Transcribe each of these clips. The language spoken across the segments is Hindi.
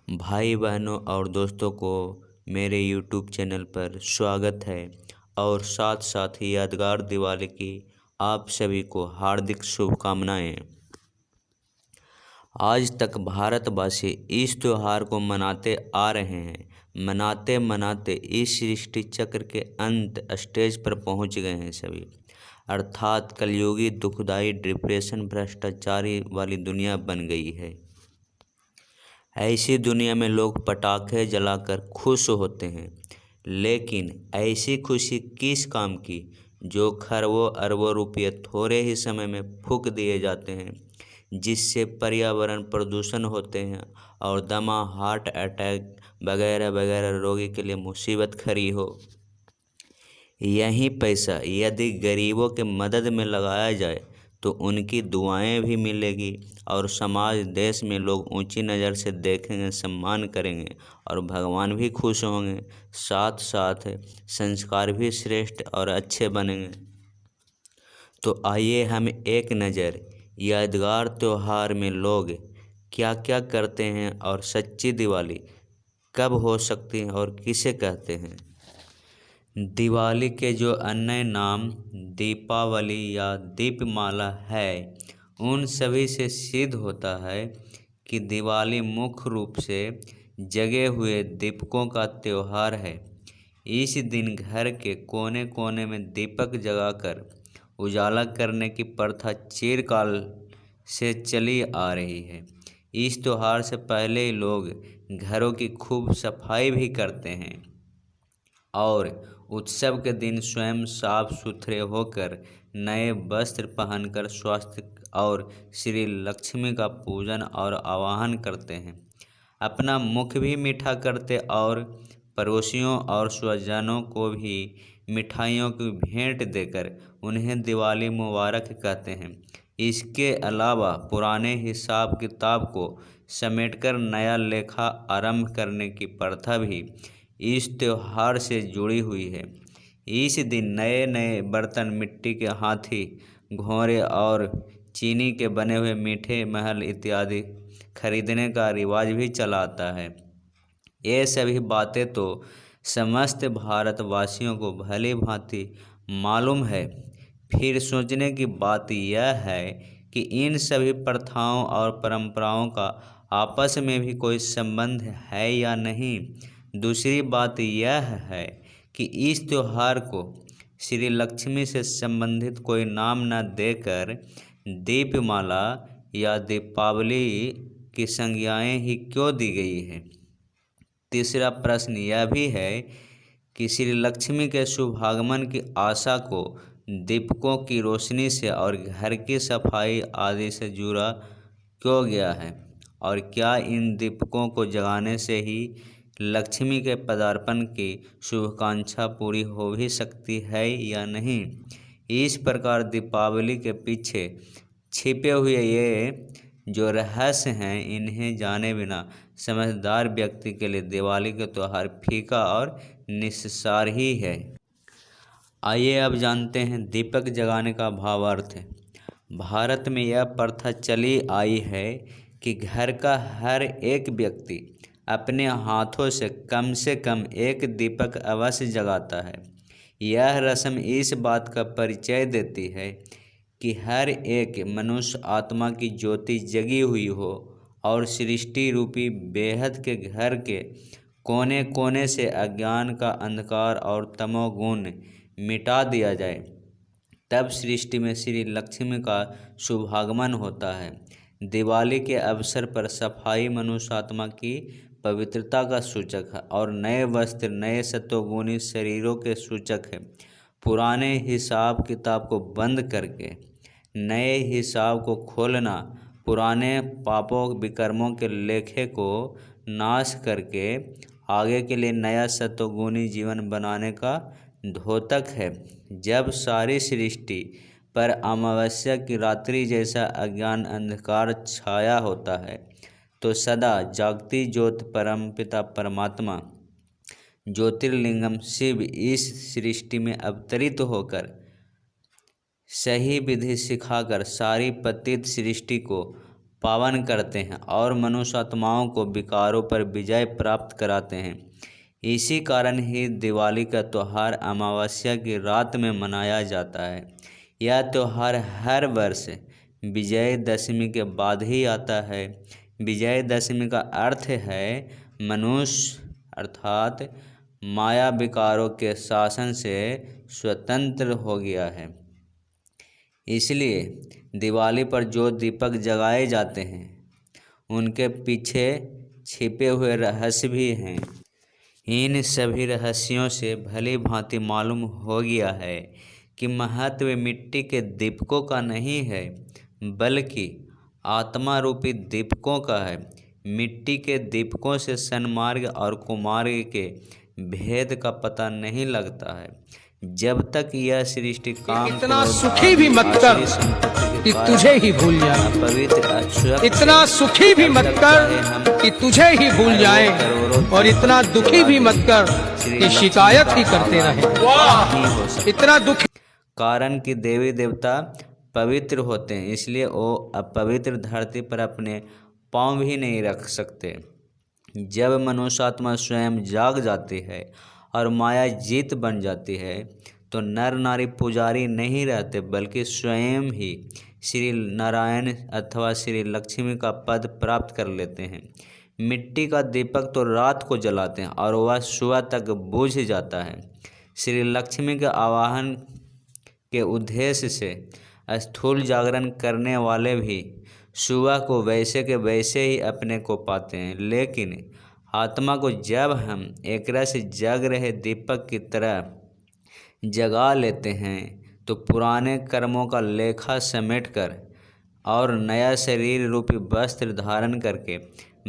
भाई बहनों और दोस्तों को मेरे YouTube चैनल पर स्वागत है और साथ साथ ही यादगार दिवाली की आप सभी को हार्दिक शुभकामनाएं। आज तक भारतवासी इस त्योहार को मनाते आ रहे हैं। मनाते मनाते इस सृष्टि चक्र के अंत स्टेज पर पहुंच गए हैं सभी, अर्थात कलयुगी दुखदाई डिप्रेशन भ्रष्टाचारी वाली दुनिया बन गई है। ऐसी दुनिया में लोग पटाखे जलाकर खुश होते हैं, लेकिन ऐसी खुशी किस काम की जो खरबों अरबों रुपये थोड़े ही समय में फूंक दिए जाते हैं, जिससे पर्यावरण प्रदूषण होते हैं और दमा, हार्ट अटैक वगैरह वगैरह रोगी के लिए मुसीबत खड़ी हो। यही पैसा यदि गरीबों के मदद में लगाया जाए तो उनकी दुआएं भी मिलेगी और समाज देश में लोग ऊंची नज़र से देखेंगे, सम्मान करेंगे और भगवान भी खुश होंगे। साथ साथ संस्कार भी श्रेष्ठ और अच्छे बनेंगे। तो आइए हम एक नज़र यादगार त्यौहार में लोग क्या क्या करते हैं और सच्ची दिवाली कब हो सकती है और किसे कहते हैं। दिवाली के जो अन्य नाम दीपावली या दीपमाला है, उन सभी से सिद्ध होता है कि दिवाली मुख्य रूप से जगे हुए दीपकों का त्यौहार है। इस दिन घर के कोने कोने में दीपक जगाकर उजाला करने की प्रथा चिरकाल से चली आ रही है। इस त्यौहार से पहले लोग घरों की खूब सफाई भी करते हैं और उत्सव के दिन स्वयं साफ सुथरे होकर नए वस्त्र पहनकर स्वास्थ्य और श्री लक्ष्मी का पूजन और आवाहन करते हैं। अपना मुख भी मीठा करते और पड़ोसियों और स्वजनों को भी मिठाइयों की भेंट देकर उन्हें दिवाली मुबारक कहते हैं। इसके अलावा पुराने हिसाब किताब को समेटकर नया लेखा आरंभ करने की प्रथा भी इस त्यौहार से जुड़ी हुई है। इस दिन नए नए बर्तन, मिट्टी के हाथी, घोड़े और चीनी के बने हुए मीठे महल इत्यादि खरीदने का रिवाज भी चला आता है। ये सभी बातें तो समस्त भारतवासियों को भली भांति मालूम है। फिर सोचने की बात यह है कि इन सभी प्रथाओं और परंपराओं का आपस में भी कोई संबंध है या नहीं। दूसरी बात यह है कि इस त्यौहार को श्री लक्ष्मी से संबंधित कोई नाम न देकर दीपमाला या दीपावली की संज्ञाएं ही क्यों दी गई है। तीसरा प्रश्न यह भी है कि श्री लक्ष्मी के शुभागमन की आशा को दीपकों की रोशनी से और घर की सफाई आदि से जुड़ा क्यों गया है, और क्या इन दीपकों को जगाने से ही लक्ष्मी के पदार्पण की शुभकांक्षा पूरी हो भी सकती है या नहीं। इस प्रकार दीपावली के पीछे छिपे हुए ये जो रहस्य हैं, इन्हें जाने बिना समझदार व्यक्ति के लिए दिवाली का त्यौहार फीका और निस्सार ही है। आइए अब जानते हैं दीपक जगाने का भावार्थ है। भारत में यह प्रथा चली आई है कि घर का हर एक व्यक्ति अपने हाथों से कम एक दीपक अवश्य जगाता है। यह रस्म इस बात का परिचय देती है कि हर एक मनुष्य आत्मा की ज्योति जगी हुई हो और सृष्टि रूपी बेहद के घर के कोने कोने से अज्ञान का अंधकार और तमोगुण मिटा दिया जाए। तब सृष्टि में श्री लक्ष्मी का शुभागमन होता है। दिवाली के अवसर पर सफाई मनुष्य आत्मा की पवित्रता का सूचक है और नए वस्त्र नए सत्वगुणी शरीरों के सूचक है। पुराने हिसाब किताब को बंद करके नए हिसाब को खोलना, पुराने पापों विकर्मों के लेखे को नाश करके आगे के लिए नया सत्वगुणी जीवन बनाने का द्योतक है। जब सारी सृष्टि पर अमावस्या की रात्रि जैसा अज्ञान अंधकार छाया होता है, तो सदा जागती ज्योति परमपिता परमात्मा ज्योतिर्लिंगम शिव इस सृष्टि में अवतरित होकर सही विधि सिखाकर सारी पतित सृष्टि को पावन करते हैं और मनुष्य आत्माओं को विकारों पर विजय प्राप्त कराते हैं। इसी कारण ही दिवाली का त्यौहार अमावस्या की रात में मनाया जाता है। यह त्यौहार हर वर्ष विजयदशमी के बाद ही आता है। विजयदशमी का अर्थ है मनुष्य अर्थात माया विकारों के शासन से स्वतंत्र हो गया है। इसलिए दिवाली पर जो दीपक जगाए जाते हैं उनके पीछे छिपे हुए रहस्य भी हैं। इन सभी रहस्यों से भली भांति मालूम हो गया है कि महत्व मिट्टी के दीपकों का नहीं है बल्कि आत्मा रूपी दीपकों का है। मिट्टी के दीपकों से सन्मार्ग और कुमार्ग के भेद का पता नहीं लगता है। जब तक यह सृष्टि काम इतना सुखी भी मत कर कि तुझे ही भूल जाए, पवित्र इतना सुखी भी मत कर कि तुझे ही भूल जाए, और इतना दुखी भी मत कर कि शिकायत ही करते रहे। इतना दुखी कारण कि देवी देवता पवित्र होते हैं, इसलिए वो अपवित्र धरती पर अपने पांव भी नहीं रख सकते। जब मनुष्य आत्मा स्वयं जाग जाती है और माया जीत बन जाती है तो नर नारी पुजारी नहीं रहते बल्कि स्वयं ही श्री नारायण अथवा श्री लक्ष्मी का पद प्राप्त कर लेते हैं। मिट्टी का दीपक तो रात को जलाते हैं और वह सुबह तक बुझ जाता है। श्री लक्ष्मी के आवाहन के उद्देश्य से स्थूल जागरण करने वाले भी सुबह को वैसे के वैसे ही अपने को पाते हैं, लेकिन आत्मा को जब हम एक रस जग रहे दीपक की तरह जगा लेते हैं तो पुराने कर्मों का लेखा समेटकर और नया शरीर रूपी वस्त्र धारण करके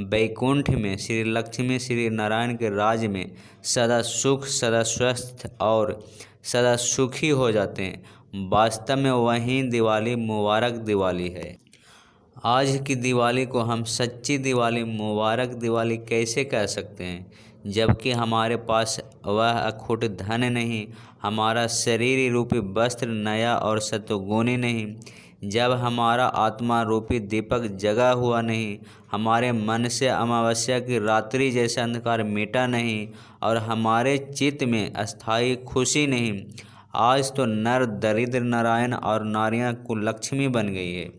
वैकुंठ में श्री लक्ष्मी श्री नारायण के राज में सदा सुख सदा स्वस्थ और सदा सुखी हो जाते हैं। वास्तव में वही दिवाली मुबारक दिवाली है। आज की दिवाली को हम सच्ची दिवाली मुबारक दिवाली कैसे कह सकते हैं जबकि हमारे पास वह अखुट धन नहीं, हमारा शरीर रूपी वस्त्र नया और सत्वगुणी नहीं, जब हमारा आत्मा रूपी दीपक जगा हुआ नहीं, हमारे मन से अमावस्या की रात्रि जैसा अंधकार मिटा नहीं और हमारे चित्त में अस्थायी खुशी नहीं। आज तो नर दरिद्र नारायण और नारियां कुलक्ष्मी बन गई है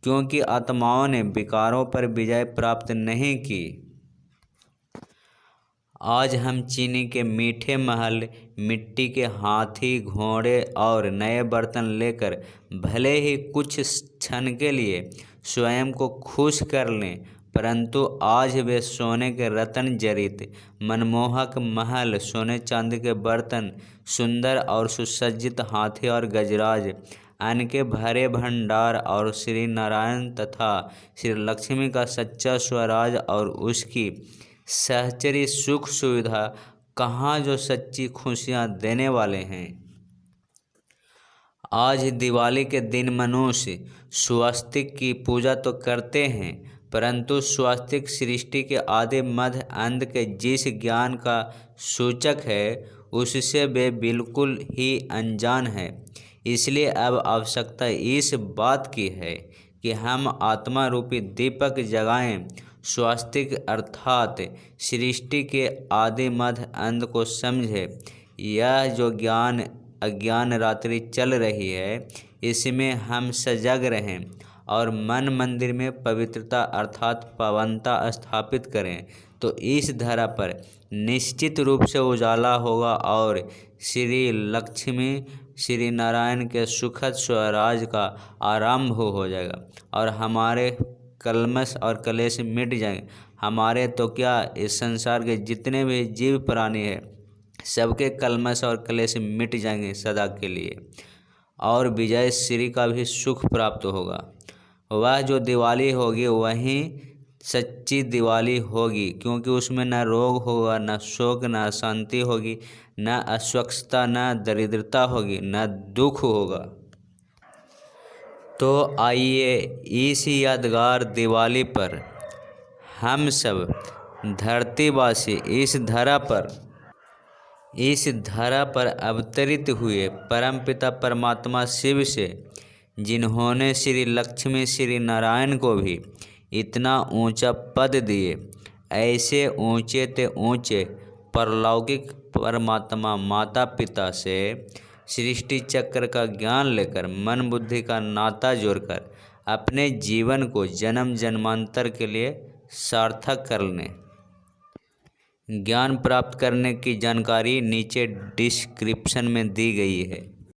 क्योंकि आत्माओं ने विकारों पर विजय प्राप्त नहीं की। आज हम चीनी के मीठे महल, मिट्टी के हाथी घोड़े और नए बर्तन लेकर भले ही कुछ क्षण के लिए स्वयं को खुश कर लें, परंतु आज वे सोने के रत्न जड़ित मनमोहक महल, सोने चांदी के बर्तन, सुंदर और सुसज्जित हाथी और गजराज, अन्न के भरे भंडार और श्री नारायण तथा श्री लक्ष्मी का सच्चा स्वराज और उसकी सहचरी सुख सुविधा कहाँ जो सच्ची खुशियाँ देने वाले हैं। आज दिवाली के दिन मनुष्य स्वास्तिक की पूजा तो करते हैं, परंतु स्वास्तिक सृष्टि के आदि मध्य अंत के जिस ज्ञान का सूचक है उससे वे बिल्कुल ही अनजान है। इसलिए अब आवश्यकता इस बात की है कि हम आत्मा रूपी दीपक जगाएं, स्वास्तिक अर्थात सृष्टि के आदि मध्य अंत को समझें। यह जो ज्ञान अज्ञान रात्रि चल रही है इसमें हम सजग रहें और मन मंदिर में पवित्रता अर्थात पावनता स्थापित करें तो इस धरा पर निश्चित रूप से उजाला होगा और श्री लक्ष्मी श्री नारायण के सुखद स्वराज का आरंभ हो जाएगा और हमारे कलमश और कलेश मिट जाएंगे। हमारे तो क्या इस संसार के जितने भी जीव प्राणी हैं सबके कलमश और कलेश मिट जाएंगे सदा के लिए और विजय श्री का भी सुख प्राप्त होगा। वह जो दिवाली होगी वही सच्ची दिवाली होगी क्योंकि उसमें न रोग होगा, न शोक, न अशांति होगी, न अस्वच्छता, न दरिद्रता होगी, न दुख होगा। तो आइए इस यादगार दिवाली पर हम सब धरतीवासी इस धरा पर अवतरित हुए परमपिता परमात्मा शिव से जिन्होंने श्री लक्ष्मी श्री नारायण को भी इतना ऊंचा पद दिए। ऐसे ऊंचे ते ऊंचे परलौकिक परमात्मा माता पिता से सृष्टि चक्र का ज्ञान लेकर मन बुद्धि का नाता जोड़कर अपने जीवन को जन्म जन्मांतर के लिए सार्थक कर लें। ज्ञान प्राप्त करने की जानकारी नीचे डिस्क्रिप्शन में दी गई है।